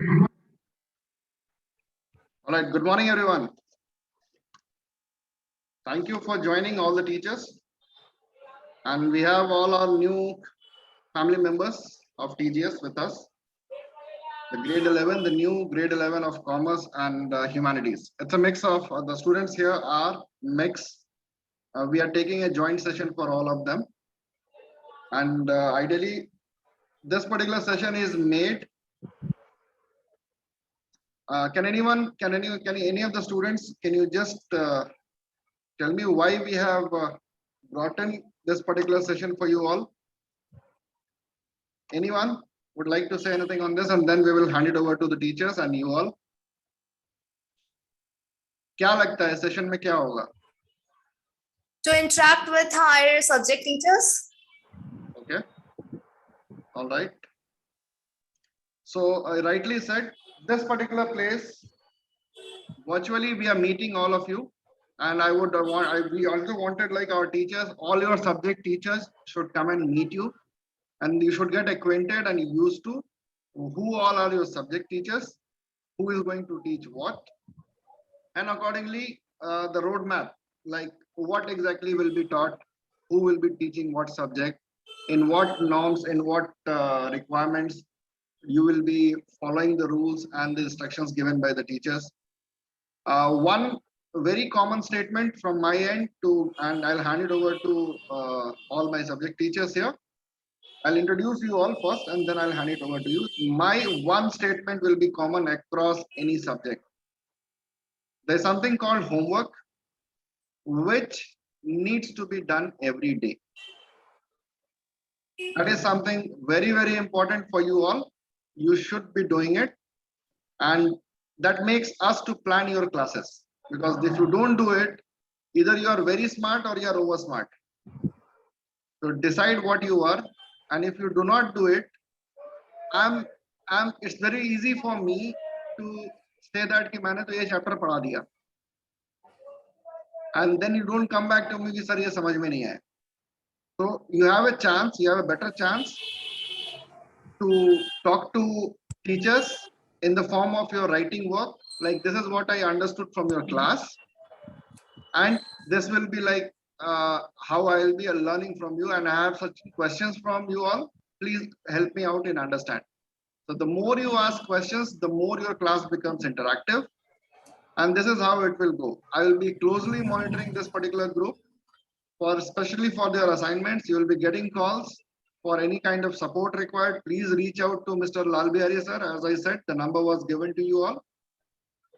All right, good morning, everyone. Thank you for joining all the teachers. And we have all our new family members of TGS with us. The grade 11, the new grade 11 of Commerce and Humanities. It's a mix of the students here are mix. We are taking a joint session for all of them. And ideally, this particular session is made. Can any of the students, can you just tell me why we have brought in this particular session for you all? Anyone would like to say anything on this, and then we will hand it over to the teachers and you all. क्या लगता है session में क्या होगा? To interact with our subject teachers. Okay. All right. So I rightly said, this particular place, virtually we are meeting all of you, and we also wanted like our teachers, all your subject teachers should come and meet you, and you should get acquainted and used to who all are your subject teachers, who is going to teach what, and accordingly the roadmap, like what exactly will be taught, who will be teaching what subject, in what norms, in what requirements you will be following the rules and the instructions given by the teachers. One very common statement from my end and I'll hand it over to all my subject teachers here. I'll introduce you all first and then I'll hand it over to you. My one statement will be common across any subject. There's something called homework, which needs to be done every day. That is something very, very important for you all. You should be doing it. And that makes us to plan your classes. Because if you don't do it, either you are very smart or you are over smart. So decide what you are. And if you do not do it, it's very easy for me to say that कि मैंने तो ये chapter पढ़ा दिया. And then you don't come back to me कि sir ये समझ में नहीं आया. So you have a chance, you have a better chance to talk to teachers in the form of your writing work. Like this is what I understood from your class. And this will be like how I will be learning from you, and I have such questions from you all. Please help me out in understand. So the more you ask questions, the more your class becomes interactive. And this is how it will go. I will be closely monitoring this particular group especially for their assignments. You will be getting calls for any kind of support required. Please reach out to Mr. Lalbihari sir. As I said, the number was given to you all.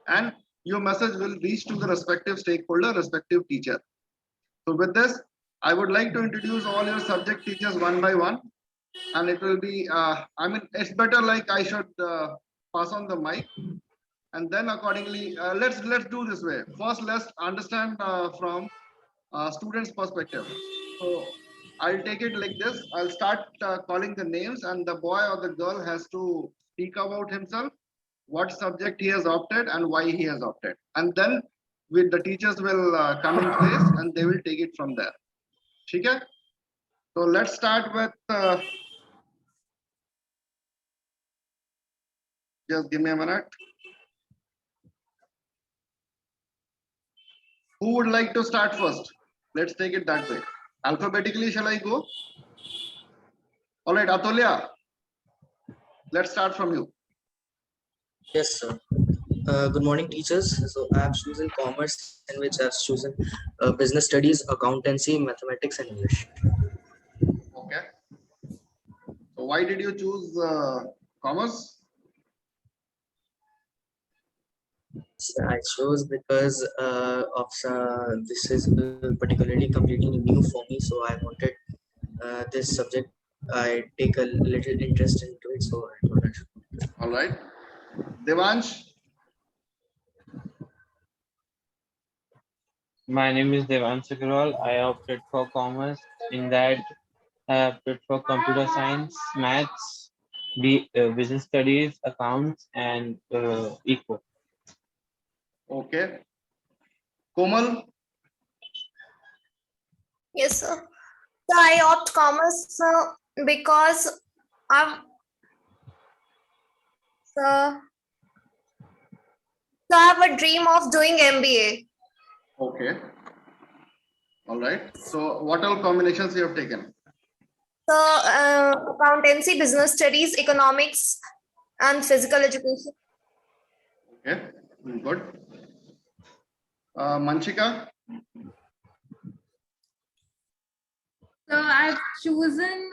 And your message will reach to the respective stakeholder, respective teacher. So with this, I would like to introduce all your subject teachers one by one. And it will be, it's better like I should pass on the mic. And then accordingly, let's do this way. First, let's understand from students' perspective. So I'll take it like this. I'll start calling the names, and the boy or the girl has to speak about himself, what subject he has opted and why he has opted. And then the teachers will come in place and they will take it from there. Okay? So let's start with, just give me a minute. Who would like to start first? Let's take it that way. Alphabetically, shall I go? All right, Atulya, let's start from you. Yes, sir. Good morning, teachers. So I have chosen commerce, in which I have chosen business studies, accountancy, mathematics, and English. Okay. So why did you choose commerce? I chose because this is particularly completely new for me. So I wanted this subject. I take a little interest into it. So I thought I should. All right. Devansh. My name is Devansh Agrawal. I opted for commerce. In that, I opted for computer science, maths, business studies, accounts, and eco. Okay. Komal. Yes, sir. So I opt commerce because So I have a dream of doing MBA. Okay. All right. So what all combinations you have taken? So accountancy, business studies, economics, and physical education. Okay. Good. Manchika? So I've chosen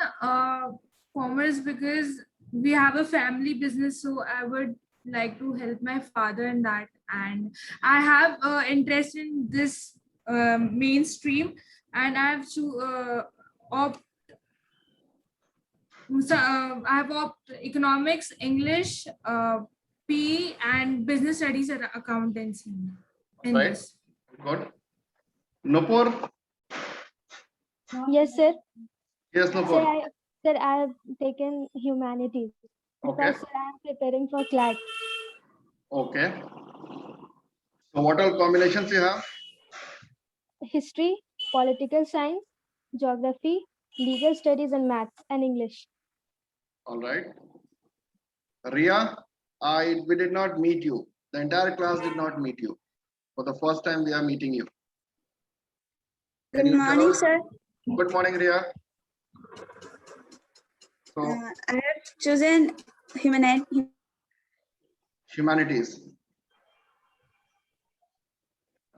commerce because we have a family business, so I would like to help my father in that, and I have interest in this mainstream, and I have to I have opted economics, English, PE, and business studies and accountancy in Right. this. Good. Nupur? Yes, sir. Yes, Nupur. Sir, I have taken humanities Okay. because sir, I am preparing for CLAT. Okay. So what all combinations you have? History, political science, geography, legal studies, and maths and English. All right. Ria, we did not meet you. The entire class did not meet you. For the first time, we are meeting you. Can Good you tell morning, us- sir. Good morning, Ria. So I have chosen humanities.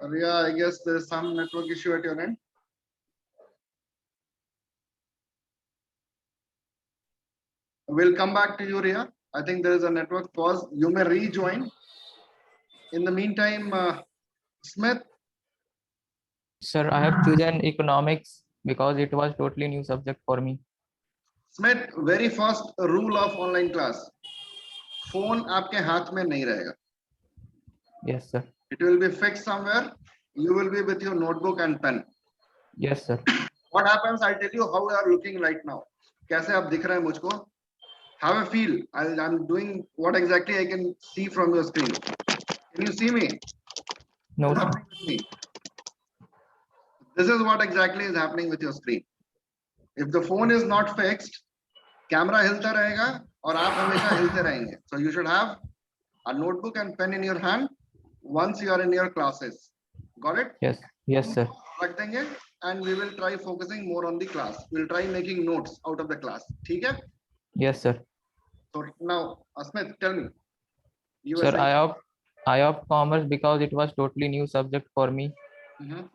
Ria, I guess there is some network issue at your end. We'll come back to you, Ria. I think there is a network pause. You may rejoin. In the meantime, Smith, Sir, I have chosen economics because it was totally new subject for me. Smith, very first rule of online class. Phone आपके हाथ में नहीं रहेगा. Yes, sir. It will be fixed somewhere. You will be with your notebook and pen. Yes, sir. What happens? I'll tell you how you are looking right now. कैसे आप दिख रहे हैं मुझको? Have a feel. I'm doing what exactly I can see from your screen. Can you see me? No, What's sir. happening with me? This is what exactly is happening with your screen. If the phone is not fixed, camera हिलता रहेगा और आप हमेशा हिलते रहेंगे. So you should have a notebook and pen in your hand once you are in your classes. Got it? Yes, yes, sir. रख देंगे and we will try focusing more on the class. We'll try making notes out of the class. ठीक है? Yes, sir. So now, Asmit, tell me. You were Sir, saying. I opt commerce because it was totally new subject for me. Mhm.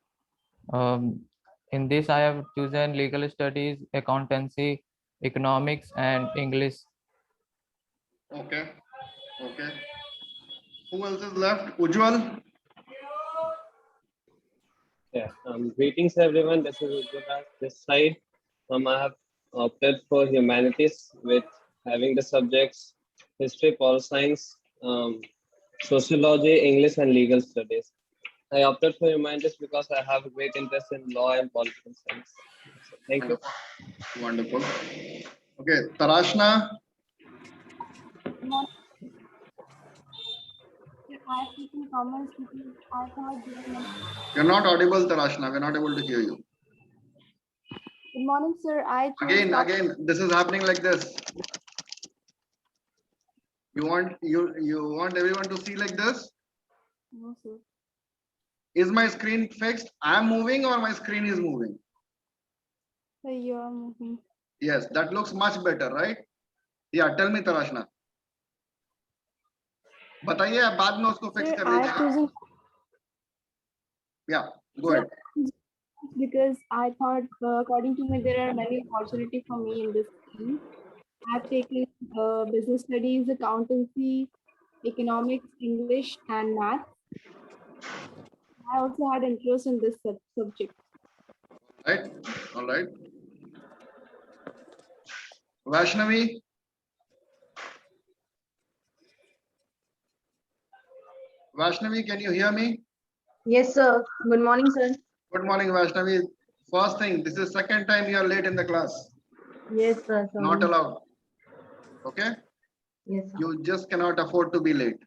In this, I have chosen legal studies, accountancy, economics, and English. Okay. Okay. Who else is left? Ujjwal. Yeah. Greetings, everyone. This is Ujjwal this side. I have opted for humanities with having the subjects history, pol science, sociology, English, and legal studies. I opted for humanities because I have a great interest in law and political science. So, thank you. Wonderful. Okay, Tarashna. I have taken commerce because I thought. You're not audible, Tarashna. We're not able to hear you. Good morning, sir. I chose Again, this is happening like this. You want everyone to see like this? No, sir. Is my screen fixed? I'm moving or my screen is moving? So you are moving. Yes, that looks much better, right? Yeah, tell me, Tarashna. बताइए आप बाद में उसको fix Sir, कर I have लीजिएगा. chosen Yeah, go ahead. because I thought, according to me, there are many opportunities for me in this field. I have taken business studies, accountancy, economics, English, and math. I also had interest in this subject. Right? All right. Vaishnavi. Vaishnavi, can you hear me? Yes, sir. Good morning, sir. Good morning, Vaishnavi. First thing, this is second time you are late in the class. Yes, sir. Sorry. Not allowed. Okay? Yes, sir. You just cannot afford to be late.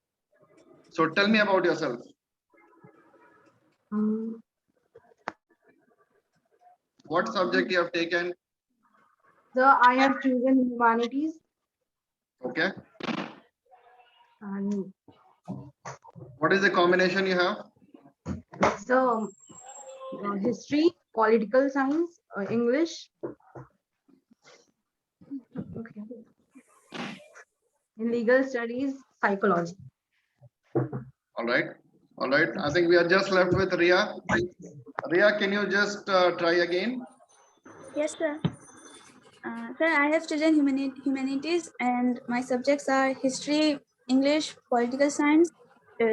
So tell me about yourself. What subject you have taken? Sir, I have chosen humanities Okay. and What is the combination you have? So, history, political science, English. Okay. In legal studies, psychology. All right. All right. I think we are just left with Ria. Ria, can you just try again? Yes, sir. Sir, I have chosen humanities, and my subjects are history, English, political science,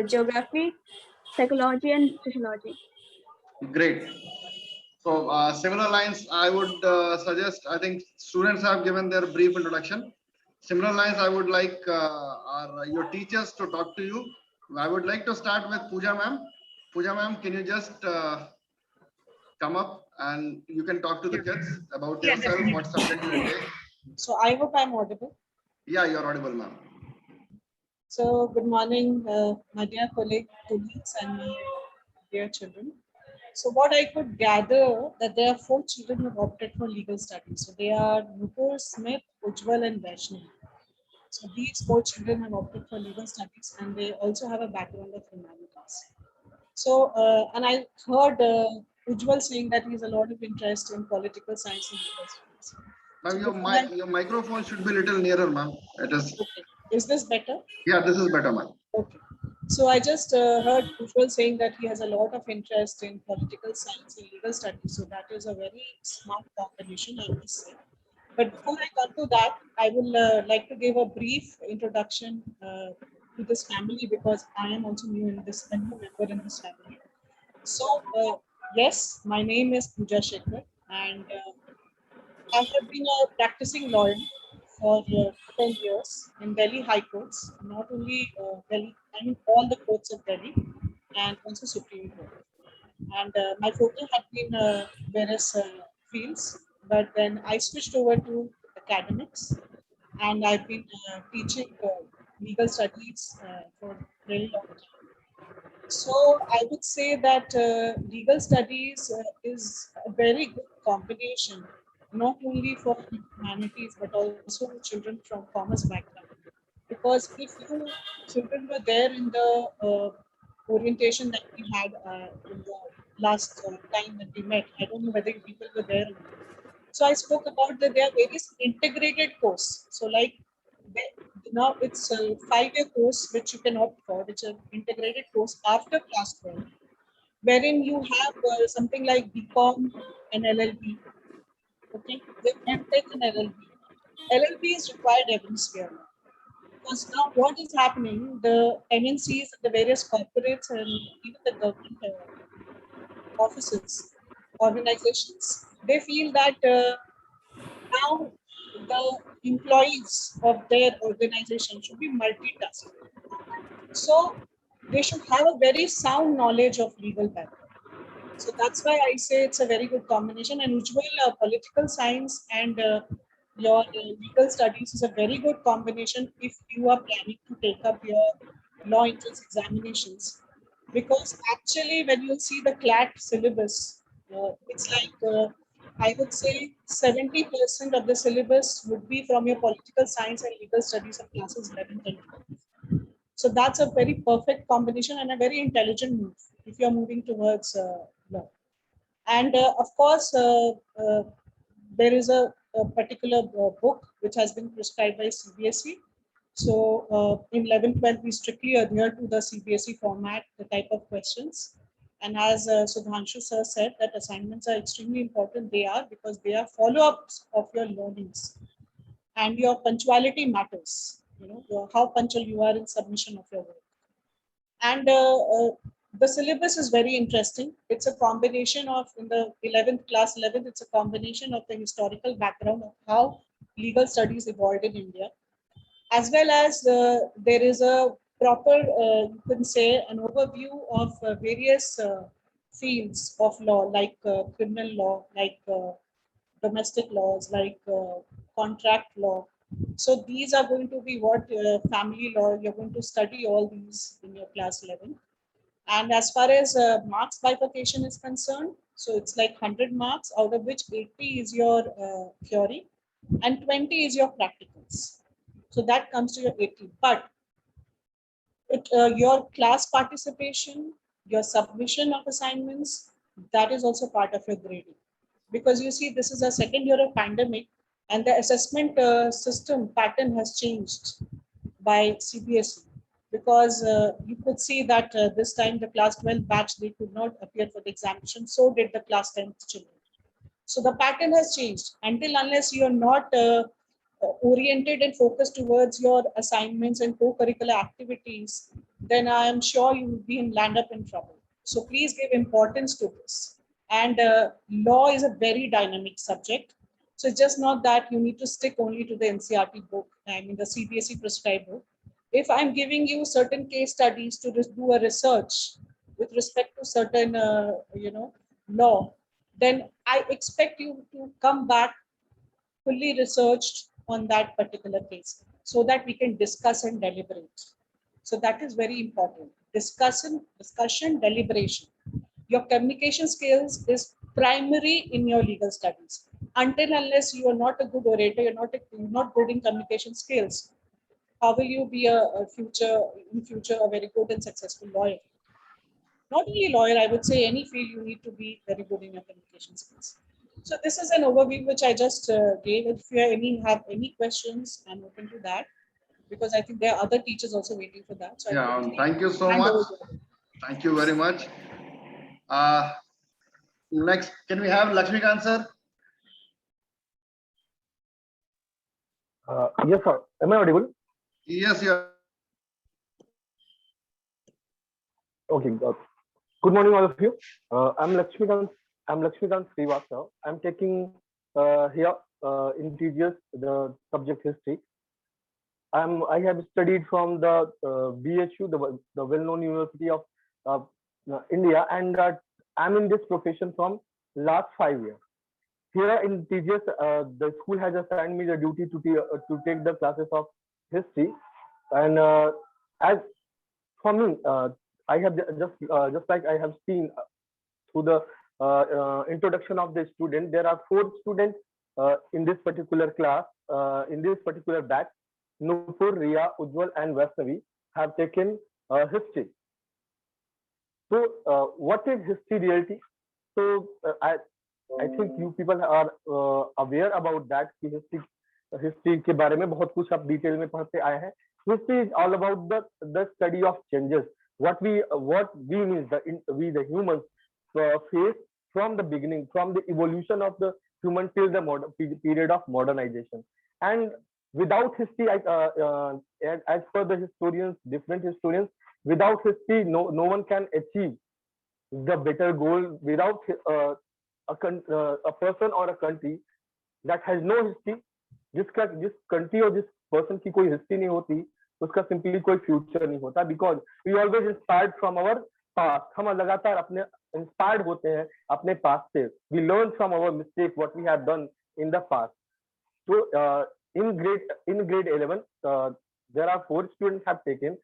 geography, psychology, and sociology. Great. So similar lines, I would suggest, I think students have given their brief introduction. Similar lines, I would like your teachers to talk to you. I would like to start with Pooja ma'am. Pooja ma'am, can you just come up and you can talk to the kids about Yeah, yourself, definitely. what subject you will take. So I hope I'm audible. Yeah, you're audible, ma'am. So good morning, my dear colleagues and my dear children. So what I could gather that there are 4 children who have opted for legal studies. So they are Nupur, Smith, Ujjwal and Vaishnavi. So these 4 children have opted for legal studies and they also have a background of humanities. So, and I heard Ujjwal saying that he has a lot of interest in political science and legal studies. Ma'am, your microphone should be a little nearer, ma'am. It is. Okay. Is this better? Yeah, this is better, ma'am. Okay. So I just heard Ujjwal saying that he has a lot of interest in political science and legal studies. So that is a very smart combination, I must say. But before I come to that, I will like to give a brief introduction to this family because I am also new in this, a new member in this family. So yes, my name is Pooja Shekhar and I have been a practicing lawyer for 10 years in Delhi High Courts, not only Delhi, I mean all the courts of Delhi and also Supreme Court. And my focus had been various fields, but then I switched over to academics and I've been teaching legal studies for a very long time. So I would say that legal studies is a very good combination, not only for humanities but also children from commerce background. Because if you children were there in the orientation that we had in the last time that we met, I don't know whether you people were there. So I spoke about that there are various integrated course. So like now it's a 5-year course which you can opt for, which is an integrated course after class 12, wherein you have something like BCom and LLB. Okay, then MTech and LLB. LLB is required every year. Because now what is happening, the MNCs, the various corporates and even the government offices, organizations, they feel that now the employees of their organization should be multitasking. So they should have a very sound knowledge of legal background. So that's why I say it's a very good combination. And usually political science and your legal studies is a very good combination if you are planning to take up your law entrance examinations. Because actually when you see the CLAT syllabus, it's like I would say 70% of the syllabus would be from your political science and legal studies of classes 11 and 12. So that's a very perfect combination and a very intelligent move if you're moving towards law. And of course, there is a particular book which has been prescribed by CBSE. So in 11th, 12th, we strictly adhere to the CBSE format, the type of questions. And as Sudhanshu sir said, that assignments are extremely important. They are because they are follow-ups of your learnings. And your punctuality matters. You know, how punctual you are in submission of your work. And the syllabus is very interesting. It's a combination of, in the 11th class 11th, it's a combination of the historical background of how legal studies evolved in India, as well as there is a proper, you can say, an overview of various fields of law, like criminal law, like domestic laws, like contract law. So these are going to be what family law, you're going to study all these in your class 11. And as far as marks bifurcation is concerned, so it's like 100 marks, out of which 80 is your theory and 20 is your practicals. So that comes to your 80. But your class participation, your submission of assignments, that is also part of your grading. Because you see, this is a second year of pandemic, and the assessment system pattern has changed by CBSE. Because you could see that this time the class 12 batch, they could not appear for the examination. So did the class 10th children. So the pattern has changed. Until unless you are not oriented and focused towards your assignments and co-curricular activities, then I am sure you will be in land up in trouble. So please give importance to this. And law is a very dynamic subject. So it's just not that you need to stick only to the NCERT book, I mean the CBSE prescribed book. If I'm giving you certain case studies to do a research with respect to certain, law, then I expect you to come back fully researched on that particular case so that we can discuss and deliberate. So that is very important. Discussion, deliberation. Your communication skills is primary in your legal studies. Until unless you are not a good orator, you're not good in communication skills, how will you be in future a very good and successful lawyer? Not only lawyer, I would say any field you need to be very good in your communication skills. So this is an overview which I just gave. If you have any questions, I'm open to that, because I think there are other teachers also waiting for that. So Yeah, thank you so much. Thank you very much. Next, can we have Lakshmikant sir? Yes, sir. Am I audible? Yes, yeah. Okay. Good morning, all of you. I'm Lakshmikant Srivastava. I'm taking here in TGS the subject history. I have studied from the BHU, the well-known university of India, and I'm in this profession from last 5 years. Here in TGS, the school has assigned me the duty to take the classes of history, and as for me, I have just like I have seen through the introduction of the student, there are 4 students in this particular class, in this particular batch. Nupur, Riya, Ujjwal, and Vaishnavi have taken history. So, what is history reality? So, I think you people are aware about that कि history के बारे में बहुत कुछ आप detail में पढ़ते आए हैं. History is all about the study of changes. What we mean we the humans face from the beginning, from the evolution of the human till the period of modernization. And without history, as per the historians, different historians, without history, no one can achieve the better goal. Without a person or a country that has no history, जिस country और जिस person की कोई history नहीं होती, उसका simply कोई future नहीं होता, because we always inspired from our past. हम लगातार अपने inspired होते हैं अपने past से. We learn from our mistake what we have done in the past. So in grade 11, there are 4 students have taken.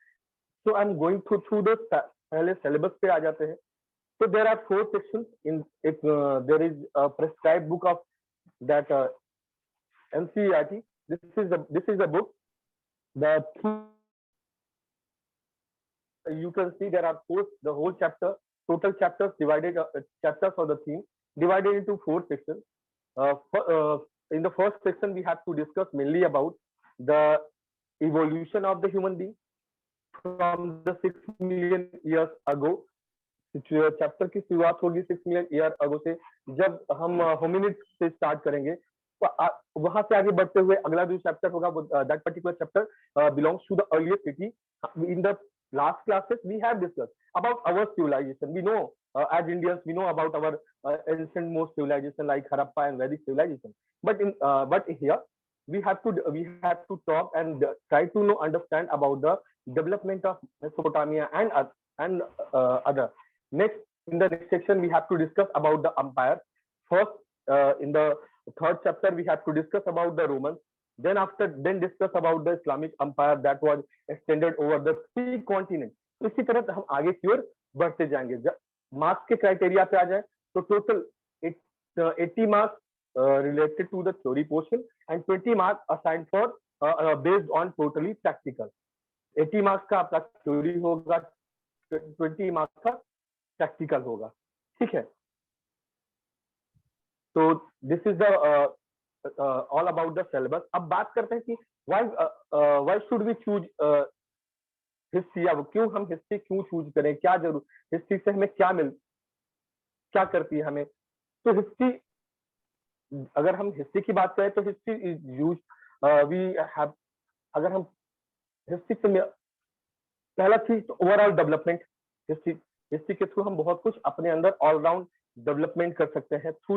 So I'm going through the पहले syllabus पे आ जाते हैं. So there are 4 sections. There is a prescribed book of that NCERT. This is the book. You can see there are 4. The whole chapter, total chapters divided chapters for the theme divided into 4 sections. In the first section, we have to discuss mainly about the evolution of the human being from the 6 million years ago. Chapter की शुरुआत होगी 6 million year ago से, जब हम hominid से start करेंगे. तो वहां से आगे बढ़ते हुए अगला जो चैप्टर होगा, that particular chapter belongs to the earliest city. In the last classes we have discussed about our civilization. We know as Indians, we know about our ancient most civilization like Harappa and Vedic civilization. But here we have to talk and try to understand about the development of Mesopotamia and other. Next, in the next section, we have to discuss about the empire. First, in the third chapter, we have to discuss about the Romans. Then discuss about the Islamic empire that was extended over the 3 continents. इसी तरह हम आगे की ओर बढ़ते जाएंगे. Marks के criteria पे आ जाए तो total 80 marks related to the theory portion and 20 marks assigned for based on totally practical. 80 marks का आपका थ्योरी होगा, 20 मार्क्स का प्रैक्टिकल होगा, ठीक है। तो this is the all about the syllabus. अब बात करते हैं कि why should we choose history, अब क्यों हम हिस्ट्री क्यों चूज करें, क्या जरूर हिस्ट्री से हमें क्या करती है हमें। तो हिस्ट्री, अगर हम हिस्ट्री की बात करें तो history is use we have, अगर हम हिस्ट्री से पहला चीज तो ओवरऑल डेवलपमेंट, हिस्ट्री के थ्रू हम बहुत कुछ अपने अंदर ऑलराउंड डेवलपमेंट कर सकते हैं through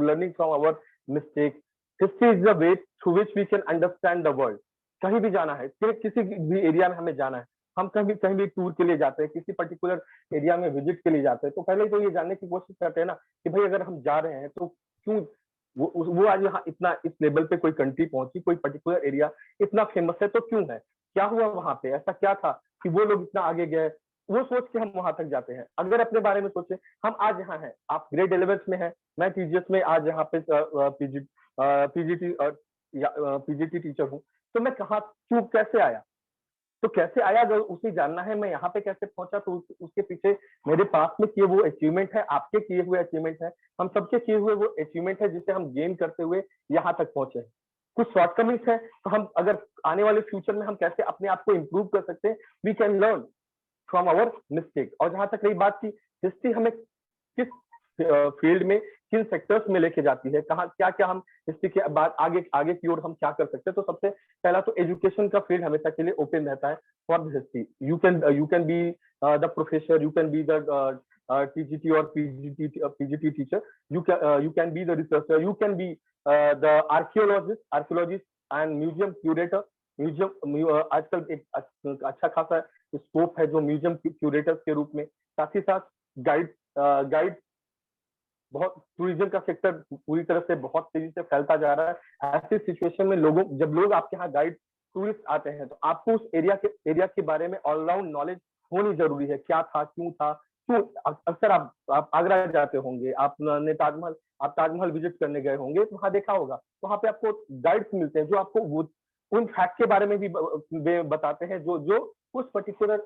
learning from our mistake. History is the way through which we can understand the world. कहीं भी जाना है, किसी भी एरिया में हमें जाना है, हम कहीं भी टूर के लिए जाते हैं, किसी पर्टिकुलर एरिया में विजिट के लिए जाते हैं, तो पहले तो ये जानने की कोशिश करते हैं ना कि भाई अगर हम जा रहे हैं तो क्यों वो आज यहाँ इतना इस लेवल पे कोई कंट्री पहुंची, कोई पर्टिकुलर एरिया इतना फेमस है, तो क्यों है, क्या हुआ वहां पे, ऐसा क्या था कि वो लोग इतना आगे गए, वो सोच के हम वहां तक जाते हैं। अगर अपने बारे में सोचे, हम आज यहाँ हैं, आप ग्रेड 11th में हैं, मैं टीजीएस में आज यहाँ पे पीजीटी टीचर हूँ, तो मैं कहाँ क्यों कैसे आया, तो कैसे आया अगर उसे जानना है, मैं यहाँ पे कैसे पहुंचा, तो उसके पीछे मेरे पास में किए वो अचीवमेंट है, आपके किए हुए अचीवमेंट है, हम सबके किए हुए वो अचीवमेंट है जिसे हम गेन करते हुए यहाँ तक पहुंचे। कुछ शॉर्टकमिंग्स है, तो हम अगर आने वाले फ्यूचर में हम कैसे अपने आप को इम्प्रूव कर सकते हैं, we can learn from our mistake. और जहां तक रही बात की हिस्ट्री हमें किस फील्ड में, किन सेक्टर्स में लेके जाती है, कहाँ क्या क्या हम हिस्ट्री के बाद आगे की ओर हम क्या कर सकते हैं, तो सबसे पहला तो एजुकेशन का फील्ड हमेशा के लिए ओपन रहता है for the history. You can be the professor, you can be the TGT और PGT teacher, you can be the researcher, you can be the archaeologist and museum curator. Museum आजकल एक अच्छा खासा स्कोप है जो museum curators के रूप में, साथ ही साथ गाइड बहुत, टूरिज्म का सेक्टर पूरी तरह से बहुत तेजी से फैलता जा रहा है। ऐसी सिचुएशन में जब लोग आपके यहाँ गाइड टूरिस्ट आते हैं, तो आपको उस एरिया के बारे में ऑलराउंड नॉलेज होनी जरूरी है, क्या था, क्यों था, क्यों। अक्सर आप आगरा जाते होंगे, आपने ताजमहल विजिट करने गए होंगे, तो वहां देखा होगा, वहां पे आपको गाइड्स मिलते हैं जो आपको उन फैक्ट के बारे में भी बताते हैं जो उस पर्टिकुलर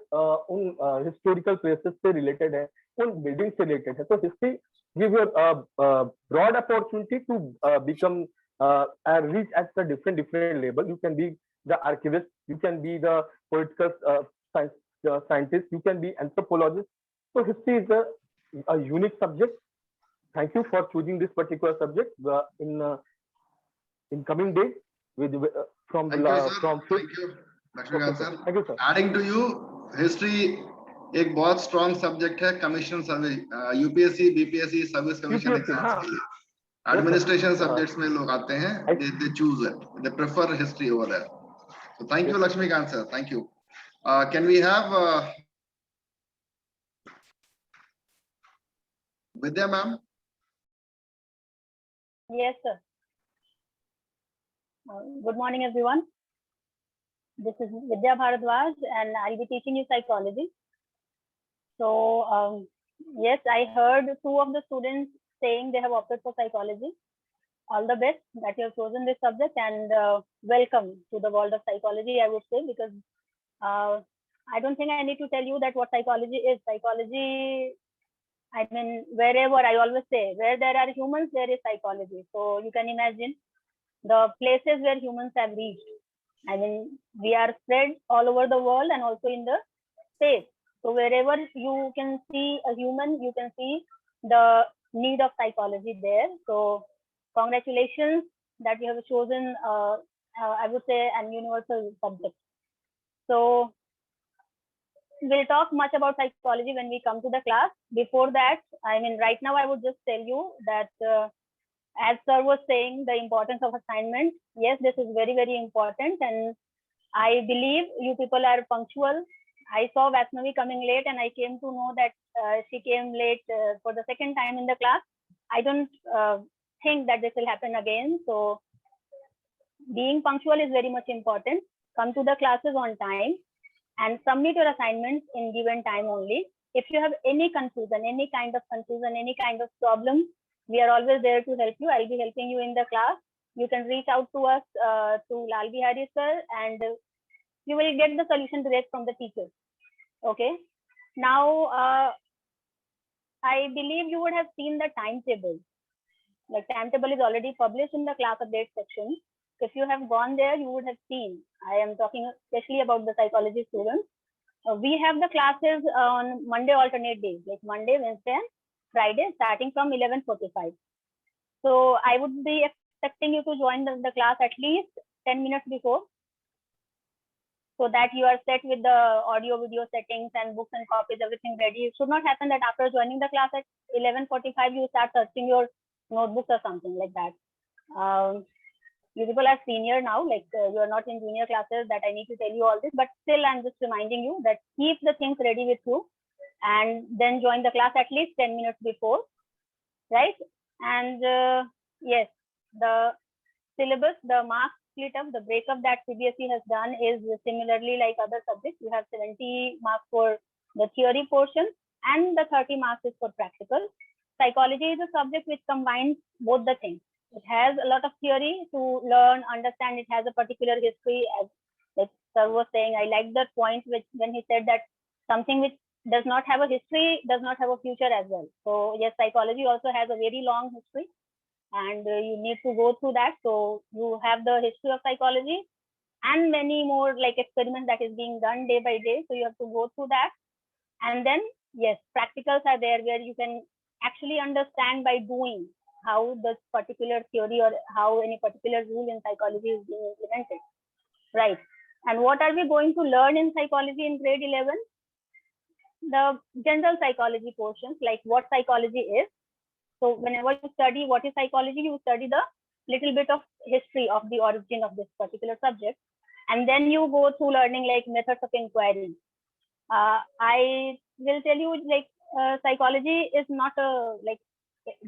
उन हिस्टोरिकल प्लेसेस से रिलेटेड है, उन बिल्डिंग से रिलेटेड है। तो history give you broad opportunity to become reach at the different level. You can be the archivist, you can be the political scientist, you can be anthropologist. So history is a unique subject. Thank you for choosing this particular subject in coming days from Thank you, sir. from Thank you, Laxmikant sir. Thank you, sir. Adding to you, history एक बहुत strong subject है commission service, UPSC BPSC service commission exams के लिए। Administration subjects में लोग आते हैं, they choose it, they prefer history over there. So thank you, Lakshmikant sir, thank you. Can we have Vidya ma'am? Yes, sir. Good morning, everyone. This is Vidya Bharadwaj, and I'll be teaching you psychology. So, yes, I heard two of the students saying they have opted for psychology. All the best that you have chosen this subject, and welcome to the world of psychology, I would say, because I don't think I need to tell you that what psychology is. Psychology, I mean, wherever, I always say, where there are humans, there is psychology. So you can imagine the places where humans have reached. I mean, we are spread all over the world and also in the space. So wherever you can see a human, you can see the need of psychology there. So congratulations that you have chosen, I would say, an universal subject. So we'll talk much about psychology when we come to the class. Before that, I mean, right now I would just tell you that as sir was saying, the importance of assignment. Yes, this is very, very important. And I believe you people are punctual. I saw Vaishnavi coming late, and I came to know that she came late for the second time in the class. I don't think that this will happen again. So being punctual is very much important. Come to the classes on time and submit your assignments in given time only. If you have any confusion, any kind of confusion, any kind of problem, we are always there to help you. I'll be helping you in the class. You can reach out to us to Lal Bihari sir, and you will get the solution direct from the teacher. Okay. Now, I believe you would have seen the timetable. Like timetable is already published in the class update section. If you have gone there, you would have seen. I am talking especially about the psychology students. We have the classes on Monday alternate days, like Monday, Wednesday, and Friday, starting from 11:45. So I would be expecting you to join the class at least 10 minutes before, so that you are set with the audio video settings and books and copies, everything ready. It should not happen that after joining the class at 11:45, you start searching your notebooks or something like that. You people are senior now, like you are not in junior classes that I need to tell you all this, but still I'm just reminding you that keep the things ready with you and then join the class at least 10 minutes before, right? And yes, the syllabus, the mark split up, the breakup that CBSE has done is similarly like other subjects. You have 70 marks for the theory portion and the 30 marks is for practical. Psychology is a subject which combines both the things. It has a lot of theory to learn, understand. It has a particular history, as like sir was saying. I like that point when he said that something which does not have a history does not have a future as well. So yes, psychology also has a very long history, and you need to go through that. So you have the history of psychology and many more like experiments that is being done day by day. So you have to go through that, and then yes, practicals are there where you can actually understand by doing how this particular theory or how any particular rule in psychology is being implemented, right? And what are we going to learn in psychology in grade 11? The general psychology portions, like what psychology is. So whenever you study what is psychology, you study the little bit of history of the origin of this particular subject. And then you go through learning like methods of inquiry. I will tell you like psychology is not a like,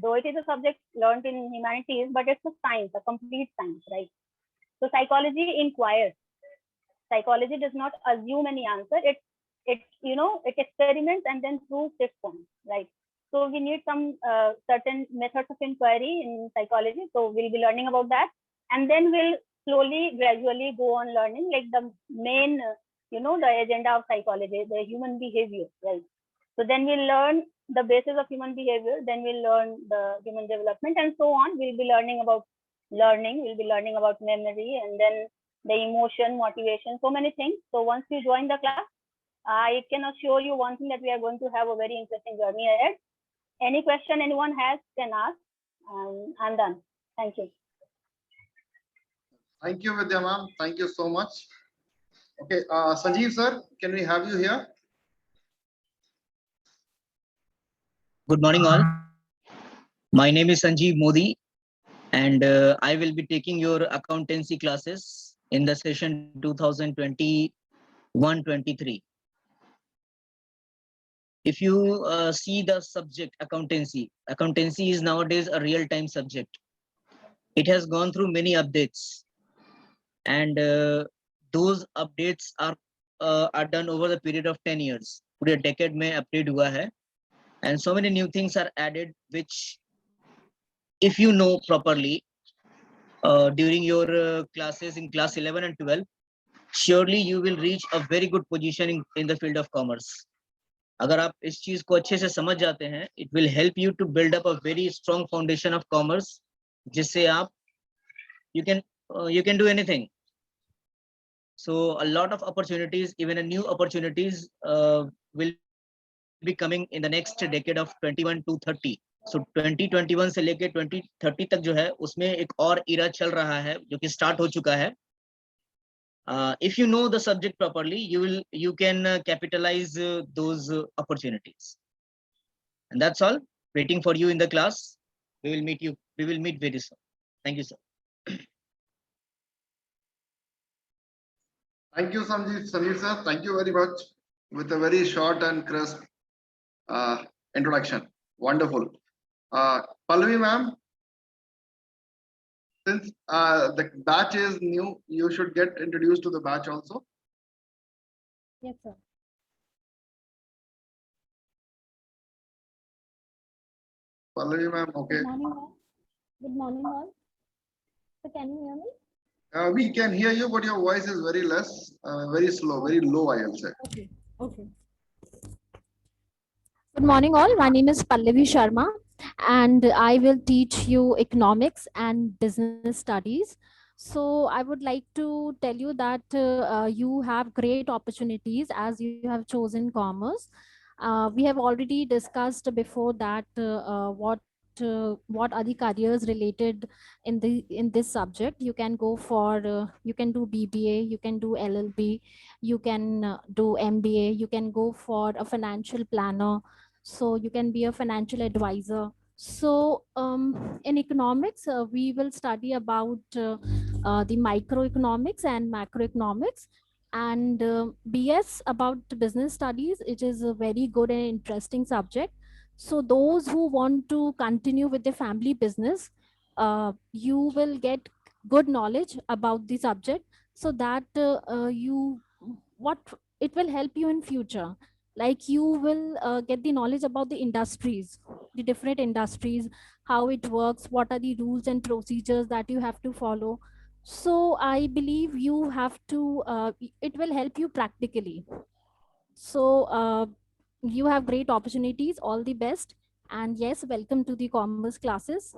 though it is a subject learned in humanities, but it's a science, a complete science, right? So psychology inquires. Psychology does not assume any answer. It experiments and then proves its point, right? So we need some certain methods of inquiry in psychology. So we'll be learning about that, and then we'll slowly, gradually go on learning like the main, the agenda of psychology, the human behavior, right? So then we'll learn the basis of human behavior, then we'll learn the human development and so on. We'll be learning about learning, we'll be learning about memory, and then the emotion, motivation, so many things. So once you join the class, I can assure you one thing, that we are going to have a very interesting journey ahead. Any question anyone has can ask. I'm done. Thank you. Thank you, Vidya ma'am. Thank you so much. Okay, Sanjeev sir, can we have you here? Good morning, all. My name is Sanjeev Modi, and I will be taking your accountancy classes in the session 2021-23. If you see the subject accountancy is nowadays a real-time subject. It has gone through many updates, and those updates are done over the period of 10 years. पूरे decade में update हुआ है, and so many new things are added, which if you know properly during your classes in class 11 and 12, surely you will reach a very good position in the field of commerce. अगर आप इस चीज को अच्छे से समझ जाते हैं, it will help you to build up a very strong foundation of commerce, जिससे आप you can do anything. So a lot of opportunities, even a new opportunities will be coming in the next decade of 21 to 30. So 2021 से लेके 2030 तक जो है, उसमें एक और era चल रहा है जो कि start हो चुका है. If you know the subject properly, you can capitalize those opportunities. And that's all. Waiting for you in the class. We will meet very soon. Thank you, sir. Thank you, Sanjeev sir. Thank you very much with a very short and crisp introduction. Wonderful. Pallavi ma'am, since the batch is new, you should get introduced to the batch also. Yes, sir. Pallavi ma'am, okay. Good morning, all. Good morning, all. So can you hear me? We can hear you, but your voice is very less, very slow, very low, I will say. Okay. Okay. Good morning, all. My name is Pallavi Sharma, and I will teach you economics and business studies. So, I would like to tell you that you have great opportunities as you have chosen commerce. We have already discussed before that what are the careers related in this subject. You can go for you can do BBA, you can do LLB, you can do MBA, you can go for a financial planner, so you can be a financial advisor. So in economics we will study about the microeconomics and macroeconomics, and BS about business studies. It is a very good and interesting subject. So those who want to continue with the family business, you will get good knowledge about the subject, so that you what it will help you in future. Like you will get the knowledge about the industries, the different industries, how it works, what are the rules and procedures that you have to follow. So I believe you have to it will help you practically. So you have great opportunities. All the best. And yes, welcome to the commerce classes.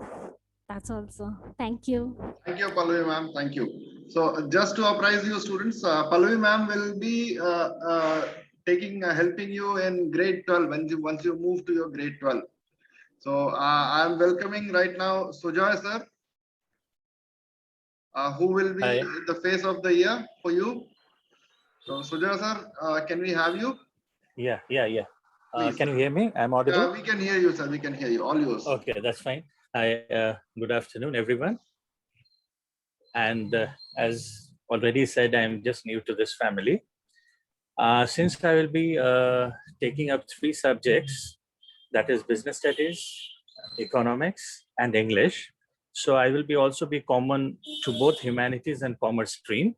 That's also. Thank you. Thank you, Pallavi ma'am. Thank you. So just to apprise you students, Pallavi ma'am will be helping you in grade 12 once you move to your grade 12. So I'm welcoming right now Sujoy sir, who will be the face of the year for you. So Sujoy sir, can we have you? Yeah. Please, Can you sir. hear me? I'm audible? We can hear you, sir. We can hear you. All yours. Okay, that's fine. Good afternoon, everyone. And as already said, I'm just new to this family. Since I will be taking up 3 subjects, that is business studies, economics, and English. So I will be also be common to both humanities and commerce stream.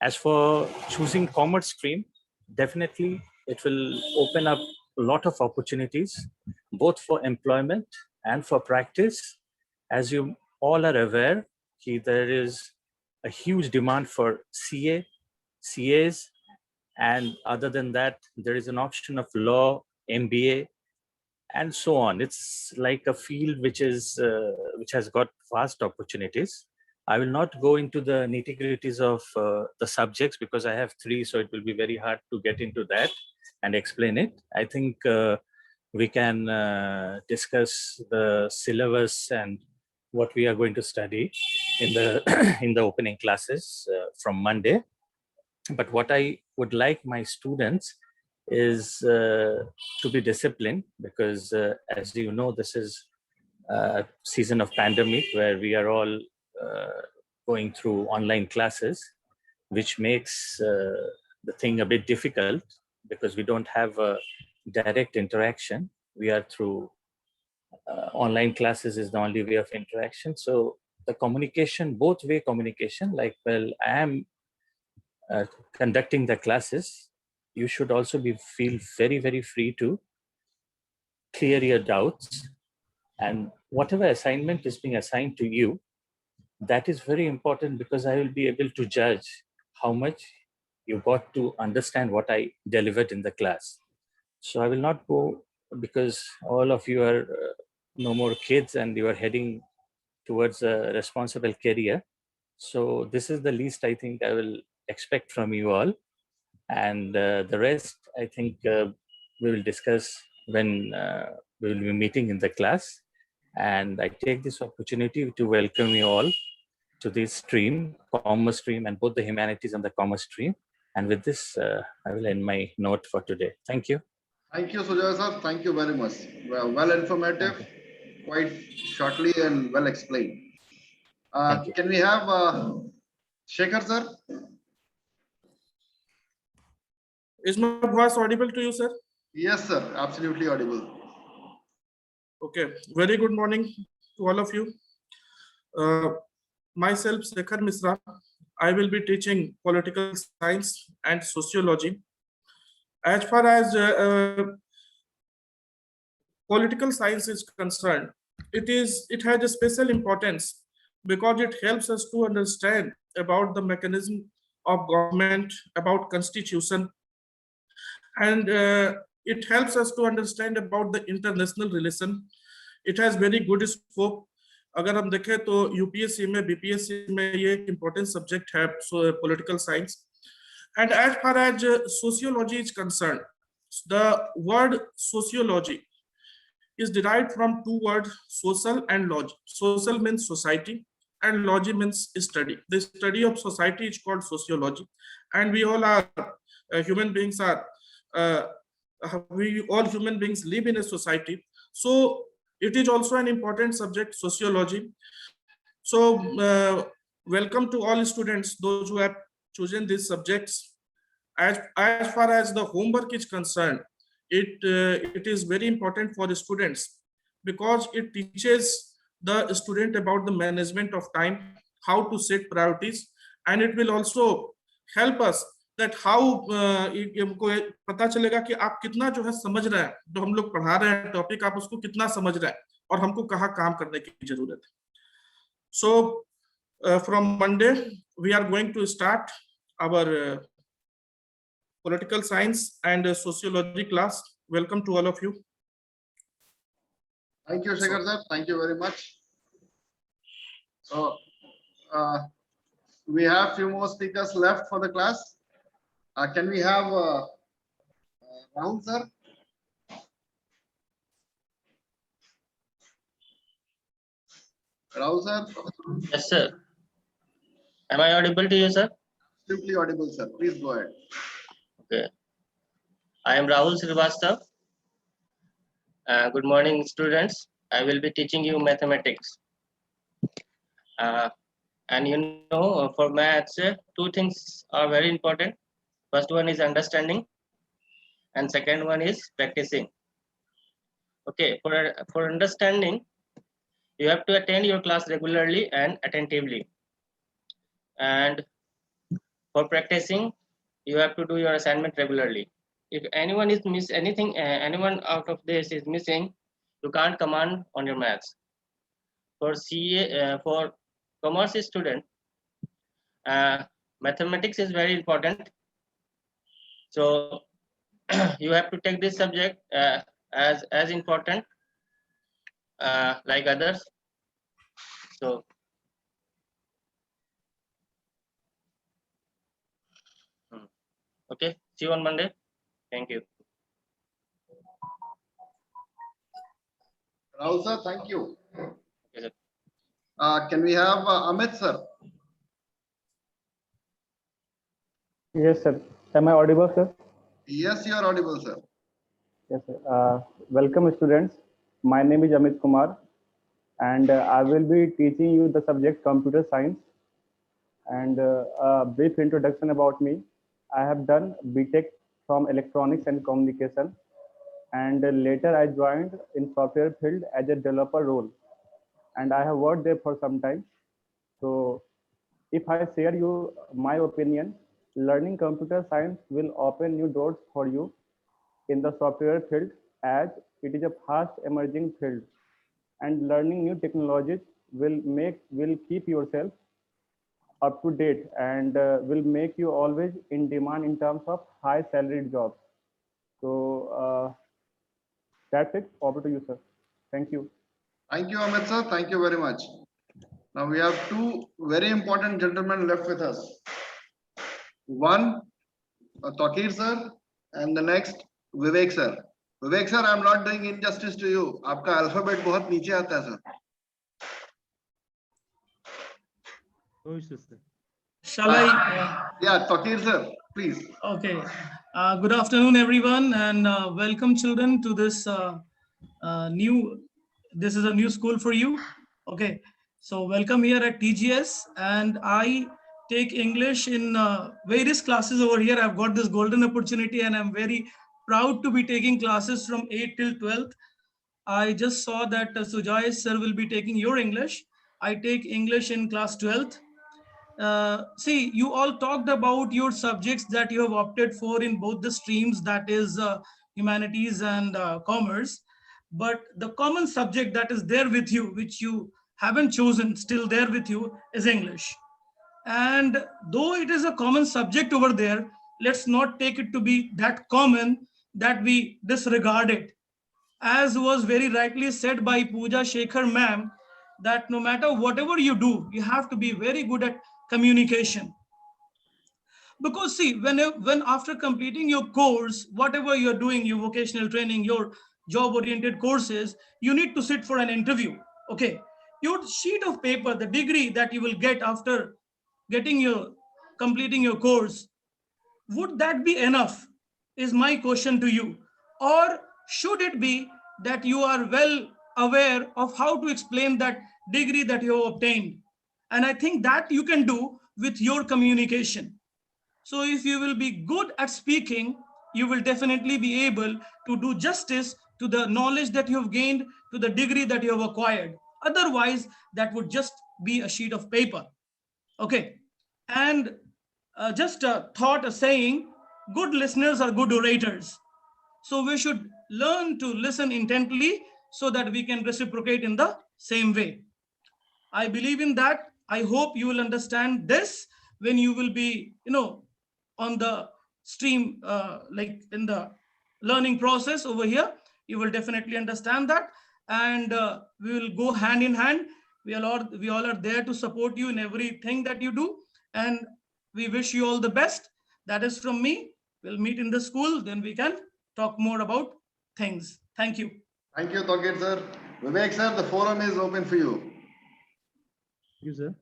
As for choosing commerce stream, definitely it will open up a lot of opportunities, both for employment and for practice. As you all are aware, there is a huge demand for CAs, and other than that, there is an option of law, MBA, and so on. It's like a field which has got vast opportunities. I will not go into the nitty-gritties of the subjects because I have 3, so it will be very hard to get into that and explain it. I think we can discuss the syllabus and what we are going to study in the in the opening classes from Monday. But what I would like my students is to be disciplined, because as you know, this is a season of pandemic where we are all going through online classes, which makes the thing a bit difficult because we don't have a direct interaction. We are through online classes is the only way of interaction. So the communication, both way communication, like, well, I am conducting the classes, you should also feel very, very free to clear your doubts. And whatever assignment is being assigned to you, that is very important, because I will be able to judge how much you got to understand what I delivered in the class. So I will not go, because all of you are no more kids and you are heading towards a responsible career. So this is the least I think I will expect from you all. And the rest, I think we will discuss when we will be meeting in the class. And I take this opportunity to welcome you all to this stream, commerce stream, and both the humanities and the commerce stream. And with this, I will end my note for today. Thank you. Thank you, Sujoy sir. Thank you very much. Well informative, quite shortly and well explained. Can we have Shekhar sir? Is my voice audible to you, sir? Yes, sir. Absolutely audible. Okay. Very good morning to all of you. Myself, Shekhar Misra. I will be teaching political science and sociology. As far as political science is concerned, it has a special importance because it helps us to understand about the mechanism of government, about constitution, and it helps us to understand about the international relation. It has very good scope. अगर हम देखें तो UPSC में BPSC में ये एक important subject है, so political science. And as far as sociology is concerned, the word sociology is derived from two words, social and logy. Social means society and logy means study. The study of society is called sociology, and we all are human beings are we all human beings live in a society, so it is also an important subject, sociology. So welcome to all students, those who have chosen these subjects. As far as the homework is concerned, it is very important for the students because it teaches the student about the management of time, how to set priorities, and it will also help us that how हमको पता चलेगा कि आप कितना जो है समझ रहे हैं, जो हम लोग पढ़ा रहे हैं टॉपिक, आप उसको कितना समझ रहे हैं और हमको कहाँ काम करने की जरूरत है. So from Monday we are going to start our political science and sociology class. Welcome to all of you. Thank you, Shekhar sir. Thank you very much. So we have few more speakers left for the class. Can we have Rahul sir? Rahul sir? Yes, sir. Am I audible to you, sir? Simply audible, sir. Please go ahead. Okay. I am Rahul Srivastava. Good morning, students. I will be teaching you mathematics. And you know, for maths, two things are very important. First one is understanding, and second one is practicing. Okay, for understanding, you have to attend your class regularly and attentively. And for practicing, you have to do your assignment regularly. If anyone is anyone out of this is missing, you can't command on your maths. For CA, for commerce student, mathematics is very important. So you have to take this subject as important like others. So okay, see you on Monday. Thank you. Rahul sir, thank you. Yes, sir. Can we have Amit sir? Yes, sir. Am I audible, sir? Yes, you are audible, sir. Yes, sir. Welcome, students. My name is Amit Kumar, and I will be teaching you the subject computer science. And a brief introduction about me. I have done BTech from electronics and communication, and later I joined in software field as a developer role, and I have worked there for some time. So if I share you my opinion, learning computer science will open new doors for you in the software field, as it is a fast emerging field, and learning new technologies will keep yourself up to date and will make you always in demand in terms of high salaried jobs. So that's it. Over to you, sir. Thank you. Thank you, Amit sir. Thank you very much. Now we have two very important gentlemen left with us. One, Takir sir, and the next, Vivek sir. Vivek sir, I am not doing injustice to you. आपका alphabet बहुत नीचे आता है, sir. No issues, sir. Shall I? Yeah, Takir sir, please. Okay. Good afternoon, everyone, and welcome, children, to this This is a new school for you. Okay. So welcome here at TGS, and I take English in various classes over here. I've got this golden opportunity, and I'm very proud to be taking classes from 8th till 12th. I just saw that Sujay sir will be taking your English. I take English in class 12th. See, you all talked about your subjects that you have opted for in both the streams, that is humanities and commerce. But the common subject that is there with you, which you haven't chosen, still there with you, is English. And though it is a common subject over there, let's not take it to be that common that we disregard it. As was very rightly said by Pooja Shekhar ma'am, that no matter whatever you do, you have to be very good at communication. Because see, when after completing your course, whatever you're doing, your vocational training, your job-oriented courses, you need to sit for an interview. Okay, your sheet of paper, the degree that you will get after completing your course, would that be enough? Is my question to you. Or should it be that you are well aware of how to explain that degree that you have obtained? And I think that you can do with your communication. So if you will be good at speaking, you will definitely be able to do justice to the knowledge that you have gained, to the degree that you have acquired. Otherwise, that would just be a sheet of paper. Okay. And just a thought, a saying, good listeners are good orators. So we should learn to listen intently so that we can reciprocate in the same way. I believe in that. I hope you will understand this when you will be, on the stream, like in the learning process over here. You will definitely understand that. And we will go hand in hand. We all are there to support you in everything that you do. And we wish you all the best. That is from me. We'll meet in the school, then we can talk more about things. Thank you. Thank you, Toket sir. Vivek sir, the forum is open for you. Thank you, sir.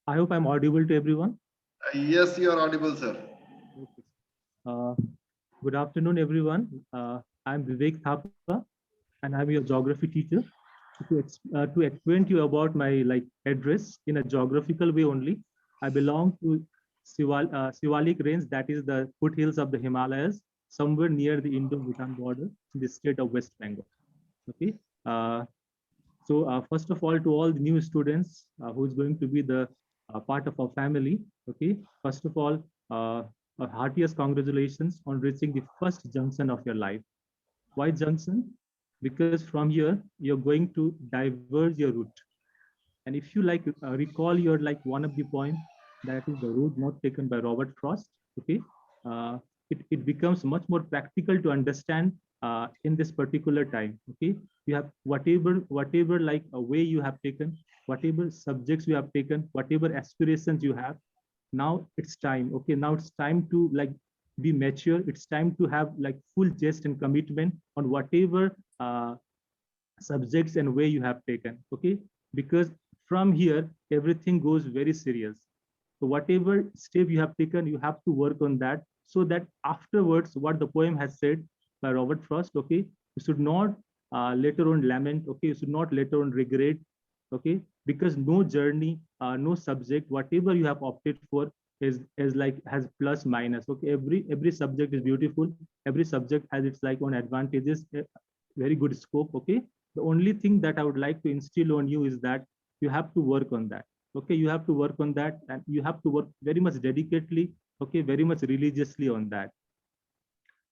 I hope I'm audible to everyone. Yes, you are audible, sir. Good afternoon, everyone. I'm Vivek Thapa, and I'm your geography teacher. To acquaint you about my address in a geographical way only, I belong to Sivalik Range, that is the foothills of the Himalayas, somewhere near the Indo-Bhutan border in the state of West Bengal. Okay. So first of all, to all the new students who is going to be the part of our family. Okay. First of all, a heartiest congratulations on reaching the first junction of your life. Why junction? Because from here you're going to diverge your route. And if you recall your one of the points, that is the route not taken by Robert Frost. Okay, it becomes much more practical to understand in this particular time. Okay, you have whatever a way you have taken, whatever subjects you have taken, whatever aspirations you have. Now it's time. Okay, now it's time to be mature. It's time to have full zest and commitment on whatever subjects and way you have taken. Okay, because from here everything goes very serious. So whatever step you have taken, you have to work on that, so that afterwards, what the poem has said by Robert Frost, okay, you should not later on lament. Okay, you should not later on regret. Okay, because no journey, no subject, whatever you have opted for has plus minus. Okay, every subject is beautiful. Every subject has its own advantages, very good scope. Okay, the only thing that I would like to instill on you is that you have to work on that. Okay, you have to work on that, and you have to work very much dedicatedly. Okay, very much religiously on that.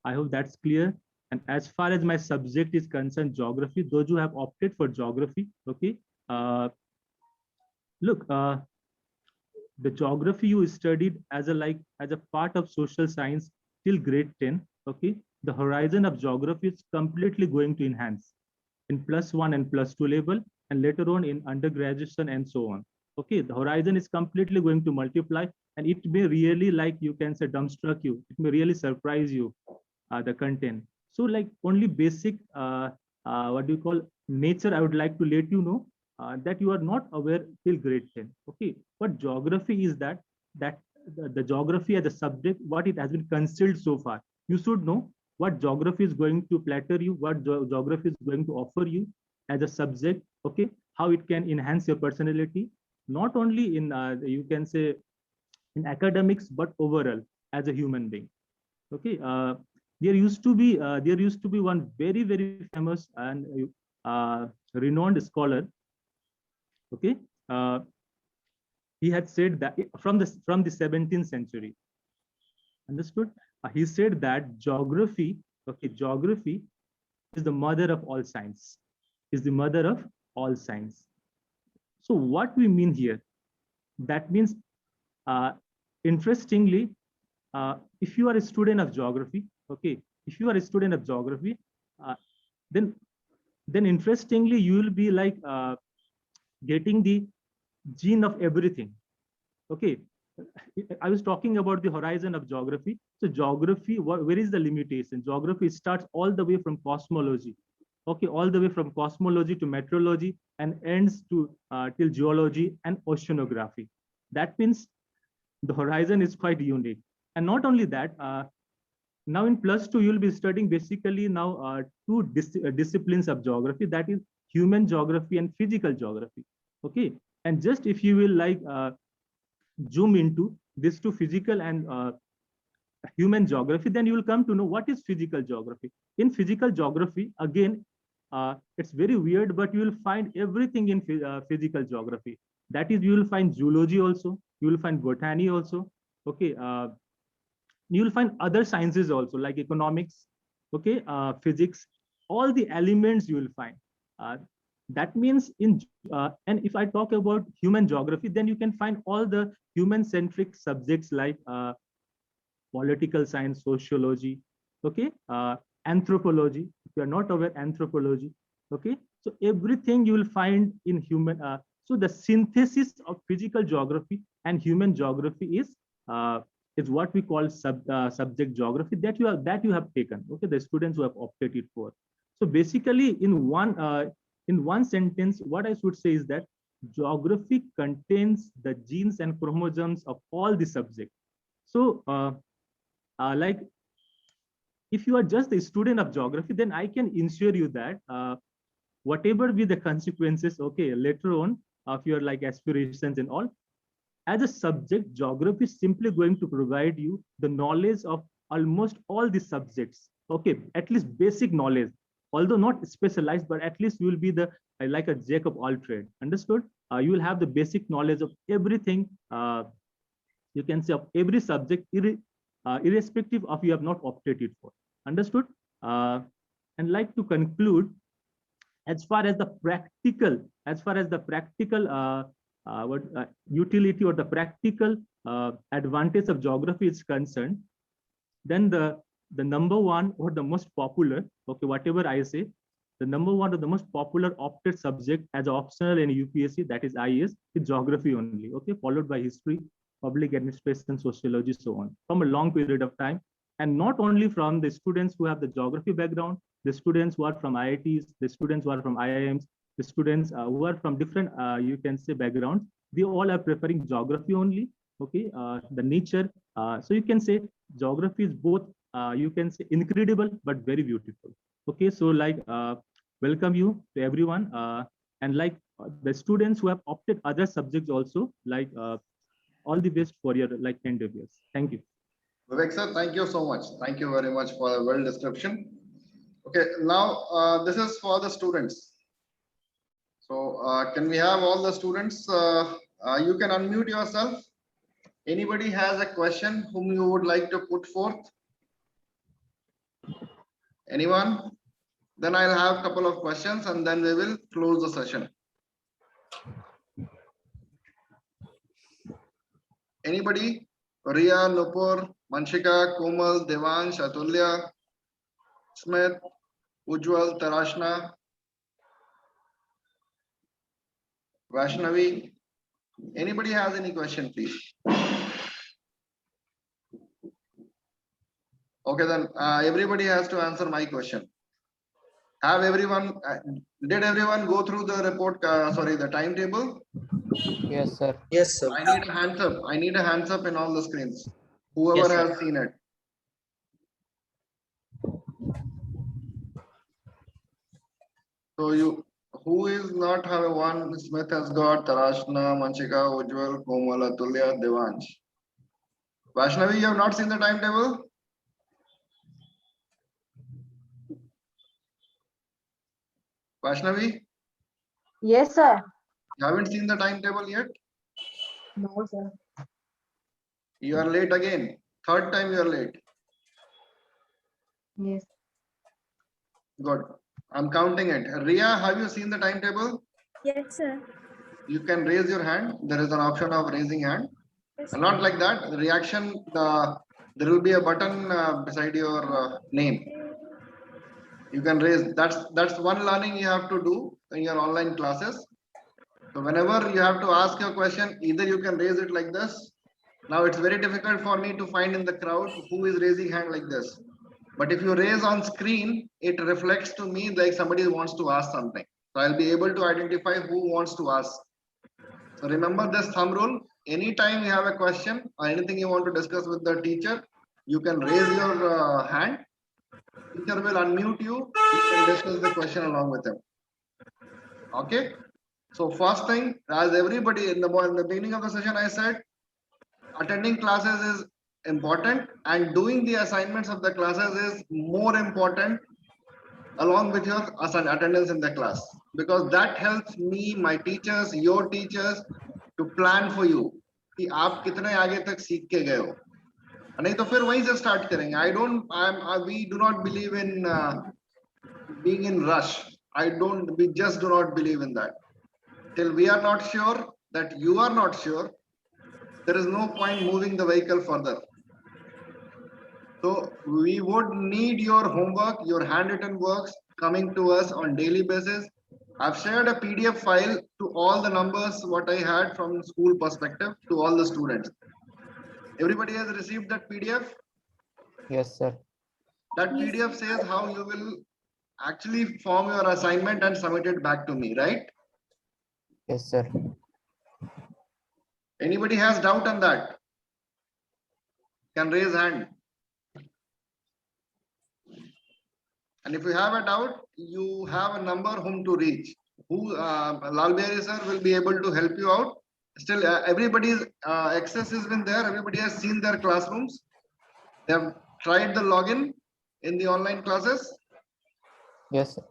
I hope that's clear. And as far as my subject is concerned, geography, those who have opted for geography, okay, look, the geography you studied as a part of social science till grade 10. Okay, the horizon of geography is completely going to enhance in +1 and +2 level, and later on in undergraduation and so on. Okay, the horizon is completely going to multiply, and it may really, you can say, dumbstruck you. It may really surprise you, the content. So only basic, what do you call, nature, I would like to let you know that you are not aware till grade 10. Okay, but geography is that the geography as a subject, what it has been concealed so far. You should know what geography is going to platter you, what geography is going to offer you as a subject. Okay, how it can enhance your personality, not only in you can say in academics, but overall as a human being. Okay, there used to be one very, very famous and renowned scholar. Okay, he had said that from the 17th century. Understood? He said that geography, okay, geography is the mother of all science. Is the mother of all science. So what we mean here, that means, interestingly, if you are a student of geography, okay, if you are a student of geography, then interestingly, you will be like getting the gene of everything. Okay, I was talking about the horizon of geography. So geography, where is the limitation? Geography starts all the way from cosmology, okay, all the way from cosmology to meteorology, and ends to till geology and oceanography. That means the horizon is quite unique. And not only that, now in +2, you'll be studying basically now two disciplines of geography, that is human geography and physical geography. Okay, and just if you will like zoom into these two, physical and human geography, then you will come to know what is physical geography. In physical geography, again, it's very weird, but you will find everything in physical geography. That is, you will find zoology also, you will find botany also, okay, you will find other sciences also like economics, okay, physics, all the elements you will find. That means and if I talk about human geography, then you can find all the human-centric subjects like political science, sociology, okay, anthropology. If you are not aware, anthropology, okay. So everything you will find in human. So the synthesis of physical geography and human geography is what we call subject geography that you have taken. Okay, the students who have opted it for. So basically, in one sentence, what I should say is that geography contains the genes and chromosomes of all the subjects. So like if you are just a student of geography, then I can ensure you that whatever be the consequences, okay, later on of your like aspirations and all, as a subject, geography is simply going to provide you the knowledge of almost all the subjects, okay, at least basic knowledge, although not specialized, but at least you will be the like a jack of all trade. Understood? You will have the basic knowledge of everything, you can say of every subject, irrespective of you have not opted it for. Understood? And like to conclude, as far as the practical utility or the practical advantage of geography is concerned, then the number one or the most popular, okay, whatever I say, the number one or the most popular opted subject as optional in UPSC, that is IAS, is geography only, okay, followed by history, public administration, sociology, so on, from a long period of time. And not only from the students who have the geography background, the students who are from IITs, the students who are from IIMs, the students who are from different, you can say, backgrounds, they all are preferring geography only, okay, the nature. So you can say geography is both, you can say, incredible, but very beautiful. Okay, so like, welcome you to everyone. And like the students who have opted other subjects also, like all the best for your like endeavors. Thank you. Vivek sir, thank you so much. Thank you very much for the well description. Okay, now this is for the students. So can we have all the students? You can unmute yourself. Anybody has a question whom you would like to put forth? Anyone? Then I'll have a couple of questions and then we will close the session. Anybody? Riya, Nupur, Manshika, Komal, Devansh, Atulya, Smith, Ujjwal, Tarashna, Vaishnavi. Anybody has any question, please? Okay, then everybody has to answer my question. Have everyone, did everyone go through the report, sorry, the timetable? Yes, sir. Yes, sir. I need a hands up. I need a hands up in all the screens. Whoever Yes, sir. has seen it. So you, who is not have one? Smith has got Tarashna, Manchika, Ujjwal, Komal, Atulya, Devansh. Vaishnavi, you have not seen the timetable? Vaishnavi, Yes, sir. you haven't seen the timetable yet? No, sir. You are late again. Third time you are late. Yes. Good. I'm counting it. Ria, have you seen the timetable? Yes, sir. You can raise your hand. There is an option of raising hand. Yes, And not like that. The reaction, there will be a button beside your name. You can raise. That's one learning you have to do in your online classes. So whenever you have to ask your question, either you can raise it like this. Now it's very difficult for me to find in the crowd who is raising hand like this. But if you raise on screen, it reflects to me like somebody wants to ask something. So I'll be able to identify who wants to ask. So remember this thumb rule. Anytime you have a question or anything you want to discuss with the teacher, you can raise your hand. Teacher will unmute you. You can discuss the question along with him. Okay. So first thing, as everybody in the beginning of the session, I said, attending classes is important and doing the assignments of the classes is more important along with your attendance in the class, because that helps me, my teachers, your teachers to plan for you कि आप कितने आगे तक सीख के गए हो, नहीं तो फिर वहीं से start करेंगे. We do not believe in being in rush. We just do not believe in that. Till we are not sure that you are not sure, there is no point moving the vehicle further. So we would need your homework, your handwritten works coming to us on daily basis. I've shared a PDF file to all the numbers what I had from school perspective to all the students. Everybody has received that PDF? Yes, sir. That PDF says how you will actually form your assignment and submit it back to me, right? Yes, sir. Anybody has doubt on that? Can raise hand. And if you have a doubt, you have a number whom to reach. Lal Bihari sir will be able to help you out. Still, everybody's access has been there. Everybody has seen their classrooms. They have tried the login in the online classes. Yes, sir.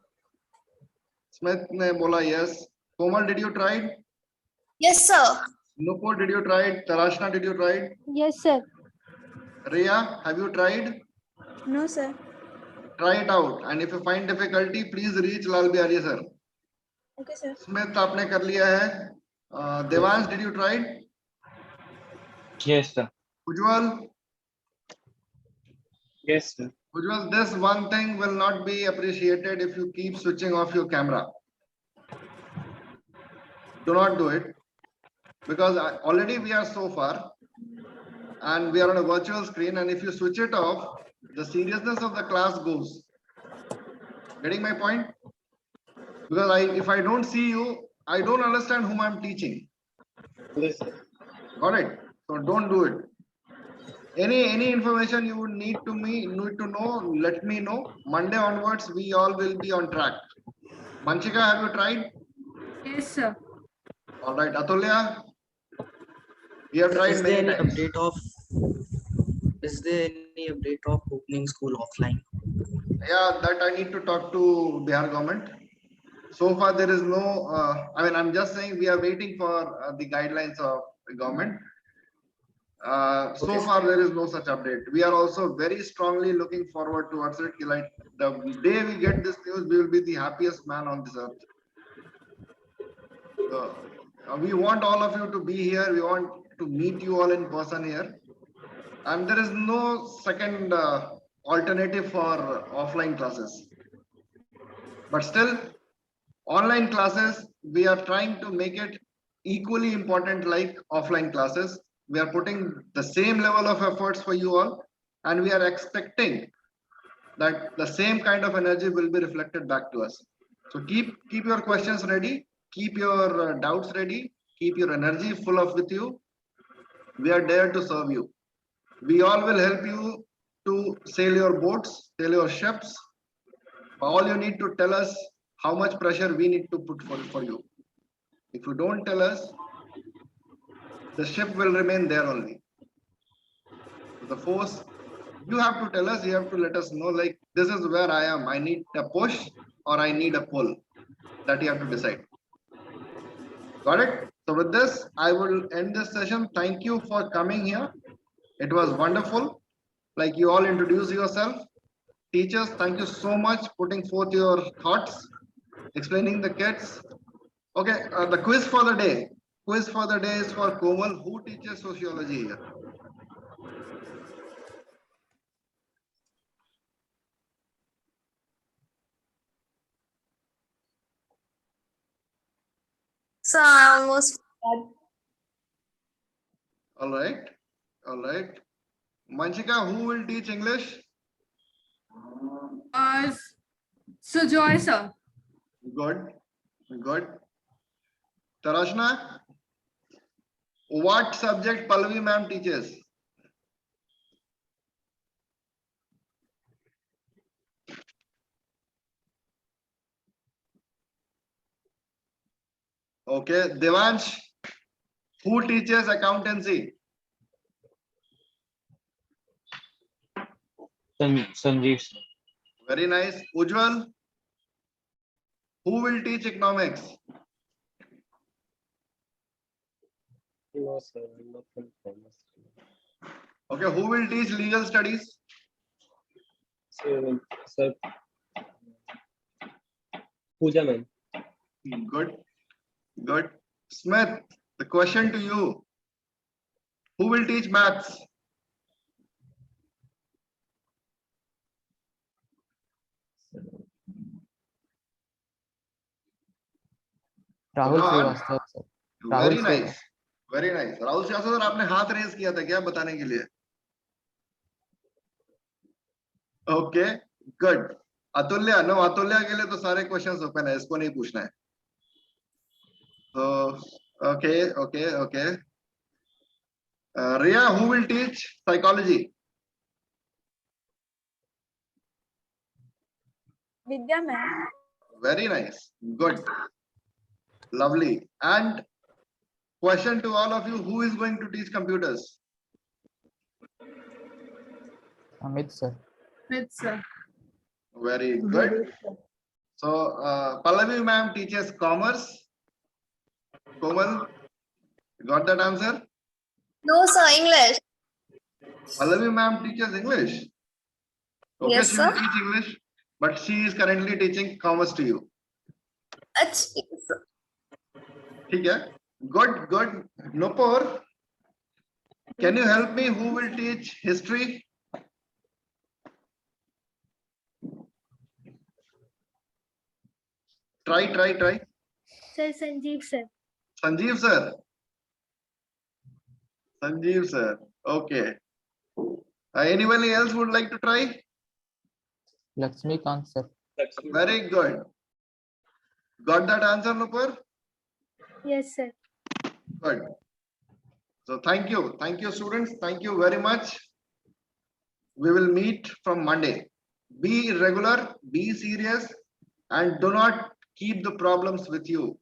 Smith ne bola yes. Komal, did you try it? Yes, sir. Nupur, did you try it? Tarashna, did you try it? Yes, sir. Riya, have you tried? No, sir. Try it out. And if you find difficulty, please reach Lal Bihari sir. Okay, sir. Smith, आपने कर लिया है. Devans, did you try it? Yes, sir. Ujwal? Yes, sir. Ujwal, this one thing will not be appreciated if you keep switching off your camera. Do not do it, because already we are so far and we are on a virtual screen, and if you switch it off, the seriousness of the class goes. Getting my point? Because if I don't see you, I don't understand whom I'm teaching. Yes, sir. Got it? So don't do it. Any information you would need to know, let me know. Monday onwards, we all will be on track. Manchika, have you tried? Yes, sir. All right, Atulya, we have tried Is there many any times. update of opening school offline? Yeah, that I need to talk to Bihar government. So far, there is no. I'm just saying we are waiting for the guidelines of the government. So far, there is no such update. We are also very strongly looking forward towards it. Like the day we get this news, we will be the happiest man on this earth. We want all of you to be here. We want to meet you all in person here. And there is no second alternative for offline classes. But still, online classes, we are trying to make it equally important like offline classes. We are putting the same level of efforts for you all, and we are expecting that the same kind of energy will be reflected back to us. So keep your questions ready, keep your doubts ready, keep your energy full of with you. We are there to serve you. We all will help you to sail your boats, sail your ships. All you need to tell us how much pressure we need to put for you. If you don't tell us, the ship will remain there only. The force, you have to tell us, you have to let us know, like, this is where I am. I need a push or I need a pull. That you have to decide. Got it? So with this, I will end this session. Thank you for coming here. It was wonderful. Like, you all introduce yourself. Teachers, thank you so much putting forth your thoughts, explaining the kids. Okay, the quiz for the day. Quiz for the day is for Komal. Who teaches sociology here? So I almost All right. All right. Manchika, who will teach English? So Joy, sir. Good. Good. Tarashna, what subject Pallavi ma'am teaches? Okay. Devansh, who teaches accountancy? Sanjeev. Very nice. Ujjwal, who will teach economics? No, sir, not from commerce. Okay. Who will teach legal studies? Sir, Pooja ma'am. Good. Good. Smith, the question to you. Who will teach maths? Rahul Come on. Srivastava, sir. Very Rahul nice. Very nice. Rahul Srivastava sir, आपने हाथ raise किया था क्या बताने के लिए? Okay, good. अतुल्य, no, अतुल्य के लिए तो सारे क्वेश्चंस ओपन है, इसको नहीं पूछना है. तो okay okay okay. Riya, who will teach psychology? Vidya ma'am. Very nice. Good. Lovely. And question to all of you, who is going to teach computers? Amit, sir. With sir. Very good. So Pallavi ma'am teaches commerce. Komal, got that answer? no, sir. English. Pallavi ma'am teaches English. Okay, Yes, she will sir. teach English, but she is currently teaching commerce to you. ठीक है? Good, good. Nupur, can you help me? Who will teach history? Try. Sir, Sanjeev sir. Sanjeev sir. Sanjeev sir. Okay. Anybody else would like to try? Lakshmikant, sir. Very good. Got that answer, Nupur? Yes, sir. Good. So thank you. Thank you, students. Thank you very much. We will meet from Monday. Be regular, be serious, and do not keep the problems with you.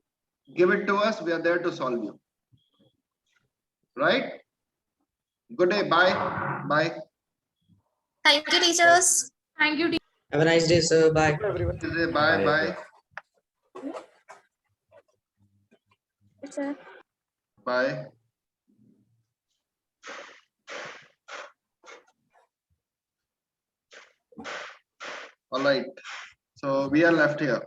Give it to us. We are there to solve you. Right? Good day. Bye. Bye. Thank you, teachers. Thank you. Have a nice day, sir. Bye. Good day. Bye. Bye. Sir. Bye. All right. So we are left here.